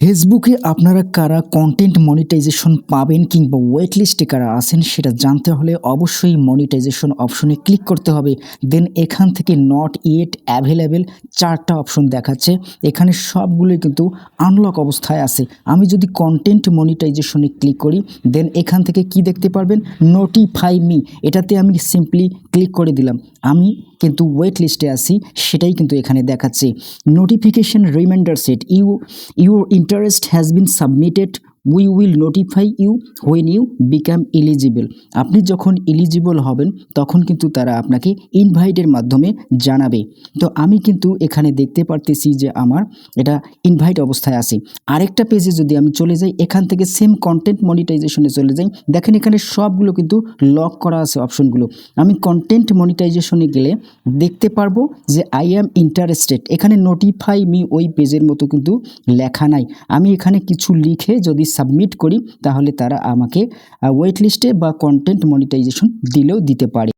ফেসবুকে আপনারা কারা কন্টেন্ট মনিটাইজেশন পাবেন কিংবা ওয়েট লিস্টে কারা আছেন সেটা জানতে হলে অবশ্যই মনিটাইজেশন অপশনে ক্লিক করতে হবে। দেন এখান থেকে নট ইয়েট অ্যাভেলেবেল 4টা অপশন দেখাচ্ছে। এখানে সবগুলোই কিন্তু আনলক অবস্থায় আছে। আমি যদি কন্টেন্ট মনিটাইজেশনে ক্লিক করি দেন এখান থেকে কি দেখতে পারবেন, নোটিফাই মি, এটাতে আমি সিম্পলি ক্লিক করে দিলাম। আমি কিন্তু ওয়েট লিস্টে আছি সেটাই কিন্তু এখানে দেখাচ্ছে। Notification reminder set your interest has been submitted, we will notify you when you become eligible. আপনি যখন এলিজিবল হবেন তখন কিন্তু তারা আপনাকে ইনভাইটের মাধ্যমে জানাবে। তো আমি কিন্তু এখানে দেখতে পারতেছি যে আমার এটা ইনভাইট অবস্থায় আছে। আরেকটা পেজে যদি আমি চলে যাই, এখান থেকে সেম কন্টেন্ট মনিটাইজেশনে চলে যাই, দেখেন এখানে সবগুলো কিন্তু লক করা আছে অপশনগুলো। আমি কন্টেন্ট মনিটাইজেশনে গেলে দেখতে পারবো যে আই অ্যাম ইন্টারেস্টেড, এখানে নোটিফাই মি ওই পেজের মতো কিন্তু লেখা নাই। আমি এখানে কিছু লিখে যদি সাবমিট করি তাহলে তারা আমাকে ওয়েট লিস্টে বা কন্টেন্ট মনিটাইজেশন দিলেও দিতে পারে।